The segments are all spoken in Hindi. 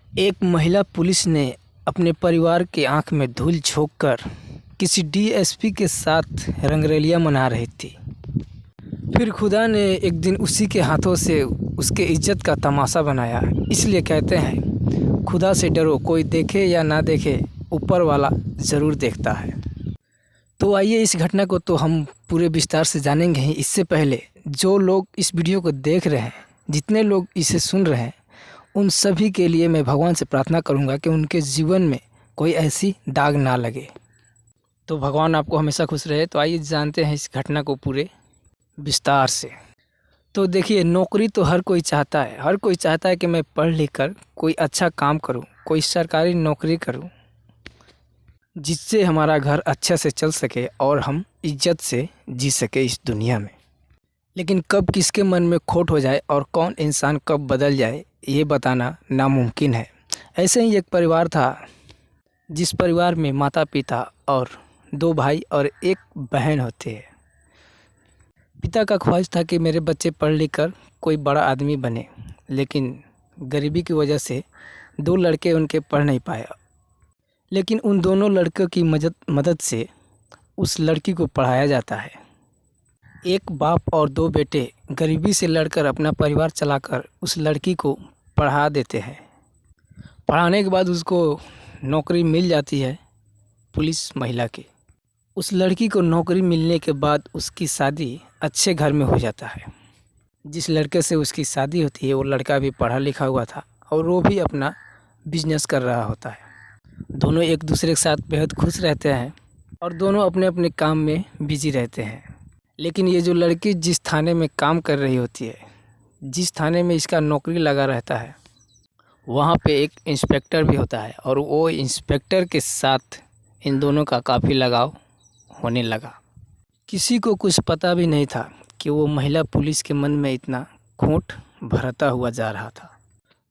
एक महिला पुलिस ने अपने परिवार के आंख में धूल झोंककर किसी डीएसपी के साथ रंगरलियां मना रही थी। फिर खुदा ने एक दिन उसी के हाथों से उसके इज्जत का तमाशा बनाया। इसलिए कहते हैं, खुदा से डरो, कोई देखे या ना देखे, ऊपर वाला ज़रूर देखता है। तो आइए इस घटना को तो हम पूरे विस्तार से जानेंगे ही। इससे पहले जो लोग इस वीडियो को देख रहे हैं, जितने लोग इसे सुन रहे हैं, उन सभी के लिए मैं भगवान से प्रार्थना करूंगा कि उनके जीवन में कोई ऐसी दाग ना लगे। तो भगवान आपको हमेशा खुश रहे। तो आइए जानते हैं इस घटना को पूरे विस्तार से। तो देखिए, नौकरी तो हर कोई चाहता है। हर कोई चाहता है कि मैं पढ़ लिख कर कोई अच्छा काम करूं, कोई सरकारी नौकरी करूं, जिससे हमारा घर अच्छे से चल सके और हम इज्जत से जी सके इस दुनिया में। लेकिन कब किसके मन में खोट हो जाए और कौन इंसान कब बदल जाए, ये बताना नामुमकिन है। ऐसे ही एक परिवार था, जिस परिवार में माता पिता और 2 भाई और 1 बहन होते हैं। पिता का ख्वाहिश था कि मेरे बच्चे पढ़ लिख कर कोई बड़ा आदमी बने, लेकिन गरीबी की वजह से 2 लड़के उनके पढ़ नहीं पाए। लेकिन उन दोनों लड़कों की मदद से उस लड़की को पढ़ाया जाता है। एक बाप और 2 बेटे गरीबी से लड़कर अपना परिवार चलाकर उस लड़की को पढ़ा देते हैं। पढ़ाने के बाद उसको नौकरी मिल जाती है पुलिस महिला की। उस लड़की को नौकरी मिलने के बाद उसकी शादी अच्छे घर में हो जाता है। जिस लड़के से उसकी शादी होती है वो लड़का भी पढ़ा लिखा हुआ था और वो भी अपना बिजनेस कर रहा होता है। दोनों एक दूसरे के साथ बेहद खुश रहते हैं और दोनों अपने अपने काम में बिजी रहते हैं। लेकिन ये जो लड़की जिस थाने में काम कर रही होती है, जिस थाने में इसका नौकरी लगा रहता है, वहाँ पे एक इंस्पेक्टर भी होता है और वो इंस्पेक्टर के साथ इन दोनों का काफ़ी लगाव होने लगा। किसी को कुछ पता भी नहीं था कि वो महिला पुलिस के मन में इतना खोट भरता हुआ जा रहा था।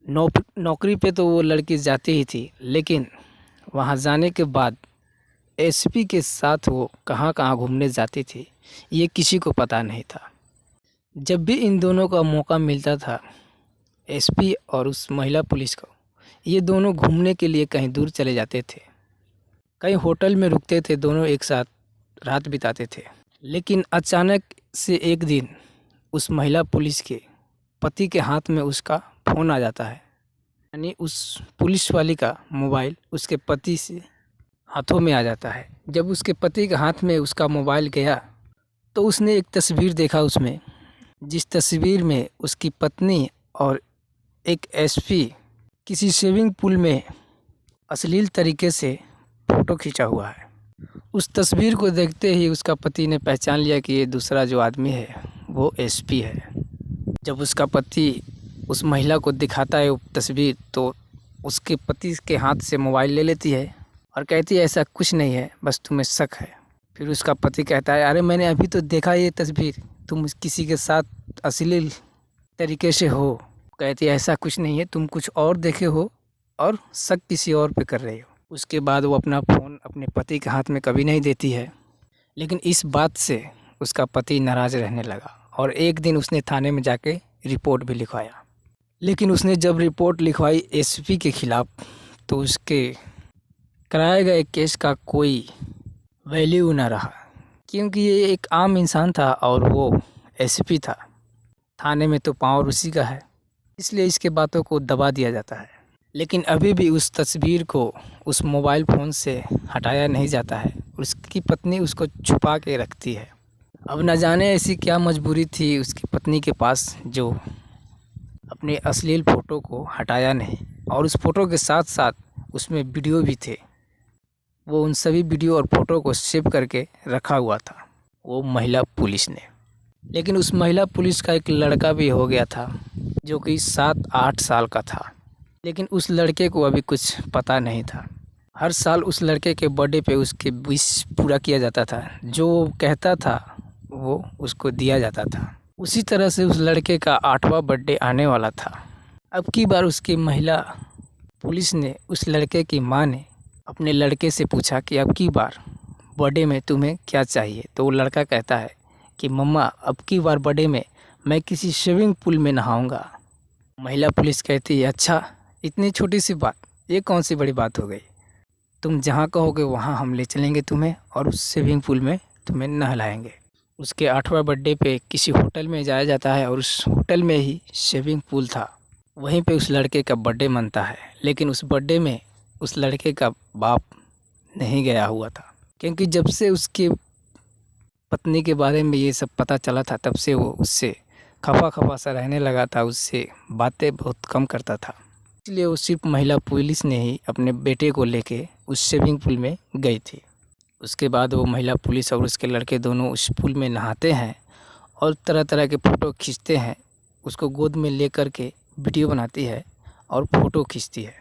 नौकरी पे तो वो लड़की जाती ही थी, लेकिन वहाँ जाने के बाद एसपी के साथ वो कहाँ कहाँ घूमने जाती थी, ये किसी को पता नहीं था। जब भी इन दोनों का मौका मिलता था, एसपी और उस महिला पुलिस को, ये दोनों घूमने के लिए कहीं दूर चले जाते थे। कहीं होटल में रुकते थे, दोनों एक साथ रात बिताते थे। लेकिन अचानक से एक दिन उस महिला पुलिस के पति के हाथ में उसका फ़ोन आ जाता है। यानी उस पुलिस वाली का मोबाइल उसके पति से हाथों में आ जाता है। जब उसके पति के हाथ में उसका मोबाइल गया तो उसने एक तस्वीर देखा उसमें, जिस तस्वीर में उसकी पत्नी और एक एसपी किसी स्विमिंग पूल में अश्लील तरीके से फ़ोटो खींचा हुआ है। उस तस्वीर को देखते ही उसका पति ने पहचान लिया कि ये दूसरा जो आदमी है वो एसपी है। जब उसका पति उस महिला को दिखाता है वो तस्वीर, तो उसके पति के हाथ से मोबाइल ले लेती है और कहती है, ऐसा कुछ नहीं है, बस तुम्हें शक है। फिर उसका पति कहता है, अरे मैंने अभी तो देखा ये तस्वीर, तुम किसी के साथ अश्लील तरीके से हो। कहती है, ऐसा कुछ नहीं है, तुम कुछ और देखे हो और शक किसी और पे कर रहे हो। उसके बाद वो अपना फ़ोन अपने पति के हाथ में कभी नहीं देती है। लेकिन इस बात से उसका पति नाराज़ रहने लगा और एक दिन उसने थाने में जाके रिपोर्ट भी लिखवाया। लेकिन उसने जब रिपोर्ट लिखवाई एसपी के ख़िलाफ़, तो उसके कराए गए केस का कोई वैल्यू ना रहा, क्योंकि ये एक आम इंसान था और वो एसपी था। थाने में तो पावर उसी का है, इसलिए इसके बातों को दबा दिया जाता है। लेकिन अभी भी उस तस्वीर को उस मोबाइल फ़ोन से हटाया नहीं जाता है। उसकी पत्नी उसको छुपा के रखती है। अब न जाने ऐसी क्या मजबूरी थी उसकी पत्नी के पास, जो अपने अश्लील फ़ोटो को हटाया नहीं। और उस फ़ोटो के साथ साथ उसमें वीडियो भी थे। वो उन सभी वीडियो और फ़ोटो को सेव करके रखा हुआ था वो महिला पुलिस ने। लेकिन उस महिला पुलिस का एक लड़का भी हो गया था, जो कि 7-8 साल का था। लेकिन उस लड़के को अभी कुछ पता नहीं था। हर साल उस लड़के के बर्थडे पे उसके विश पूरा किया जाता था। जो कहता था वो उसको दिया जाता था। उसी तरह से उस लड़के का 8वां बर्थडे आने वाला था। अब की बार उसकी महिला पुलिस ने, उस लड़के की माँ ने अपने लड़के से पूछा कि अब की बार बर्थडे में तुम्हें क्या चाहिए। तो वो लड़का कहता है कि मम्मा, अब की बार बर्थडे में मैं किसी स्विमिंग पूल में नहाऊंगा। महिला पुलिस कहती है, अच्छा इतनी छोटी सी बात, ये कौन सी बड़ी बात हो गई? तुम जहाँ कहोगे वहाँ हम ले चलेंगे तुम्हें और उस स्विमिंग पूल में तुम्हें नहलाएंगे। उसके 8वां बर्थडे पे किसी होटल में जाया जाता है और उस होटल में ही स्विमिंग पूल था। वहीं पे उस लड़के का बर्थडे मनता है, लेकिन उस बर्थडे में उस लड़के का बाप नहीं गया हुआ था, क्योंकि जब से उसके पत्नी के बारे में ये सब पता चला था तब से वो उससे खफा सा रहने लगा था, उससे बातें बहुत कम करता था। इसलिए वो सिर्फ महिला पुलिस ने ही अपने बेटे को लेके उस स्विमिंग पूल में गई थी। उसके बाद वो महिला पुलिस और उसके लड़के दोनों उस पूल में नहाते हैं और तरह तरह के फ़ोटो खींचते हैं। उसको गोद में ले कर के वीडियो बनाती है और फ़ोटो खींचती है।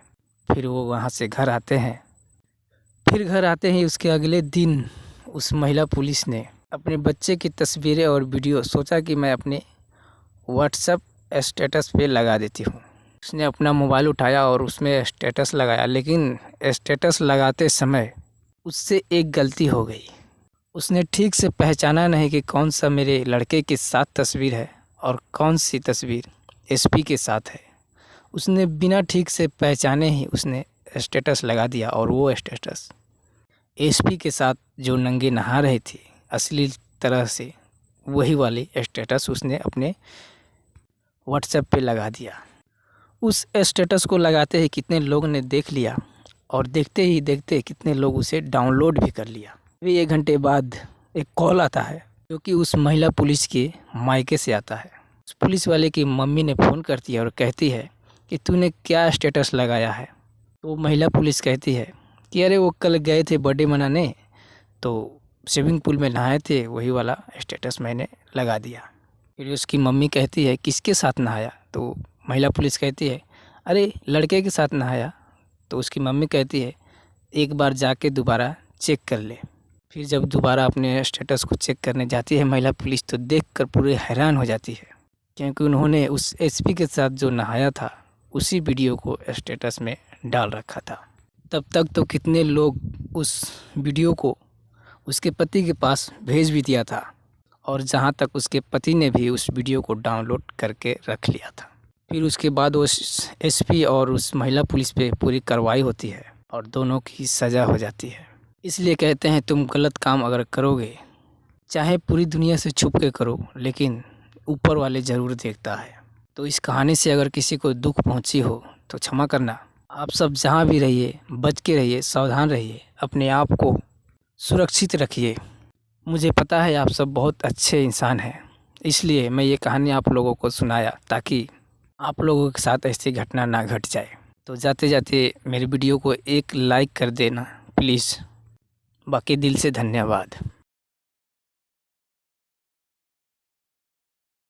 फिर वो वहाँ से घर आते हैं। फिर घर आते ही उसके अगले दिन उस महिला पुलिस ने अपने बच्चे की तस्वीरें और वीडियो सोचा कि मैं अपने व्हाट्सएप स्टेटस पे लगा देती हूँ। उसने अपना मोबाइल उठाया और उसमें स्टेटस लगाया, लेकिन स्टेटस लगाते समय उससे एक गलती हो गई। उसने ठीक से पहचाना नहीं कि कौन सा मेरे लड़के के साथ तस्वीर है और कौन सी तस्वीर एसपी के साथ है। उसने बिना ठीक से पहचाने ही उसने स्टेटस लगा दिया और वो स्टेटस एसपी के साथ जो नंगे नहा रही थी अश्लील तरह से, वही वाली स्टेटस उसने अपने व्हाट्सएप पे लगा दिया। उस स्टेटस को लगाते ही कितने लोगों ने देख लिया और देखते ही देखते कितने लोग उसे डाउनलोड भी कर लिया। अभी 1 घंटे बाद एक कॉल आता है जो कि उस महिला पुलिस के मायके से आता है। उस पुलिस वाले की मम्मी ने फ़ोन करती है और कहती है कि तूने क्या स्टेटस लगाया है। तो महिला पुलिस कहती है कि अरे वो कल गए थे बर्थडे मनाने, तो स्विमिंग पूल में नहाए थे, वही वाला स्टेटस मैंने लगा दिया। फिर उसकी मम्मी कहती है किसके साथ नहाया? तो महिला पुलिस कहती है अरे लड़के के साथ नहाया। तो उसकी मम्मी कहती है एक बार जाके दोबारा चेक कर ले। फिर जब दोबारा अपने स्टेटस को चेक करने जाती है महिला पुलिस, तो देखकर पूरे हैरान हो जाती है, क्योंकि उन्होंने उस एसपी के साथ जो नहाया था उसी वीडियो को स्टेटस में डाल रखा था। तब तक तो कितने लोग उस वीडियो को उसके पति के पास भेज भी दिया था और जहाँ तक उसके पति ने भी उस वीडियो को डाउनलोड करके रख लिया था। फिर उसके बाद उस एसपी और उस महिला पुलिस पे पूरी कार्रवाई होती है और दोनों की सज़ा हो जाती है। इसलिए कहते हैं तुम गलत काम अगर करोगे, चाहे पूरी दुनिया से छुप के करो, लेकिन ऊपर वाले ज़रूर देखता है। तो इस कहानी से अगर किसी को दुख पहुंची हो तो क्षमा करना। आप सब जहां भी रहिए बच के रहिए, सावधान रहिए, अपने आप को सुरक्षित रखिए। मुझे पता है आप सब बहुत अच्छे इंसान हैं, इसलिए मैं ये कहानी आप लोगों को सुनाया ताकि आप लोगों के साथ ऐसी घटना ना घट जाए। तो जाते जाते मेरी वीडियो को एक लाइक कर देना प्लीज़। बाकी दिल से धन्यवाद।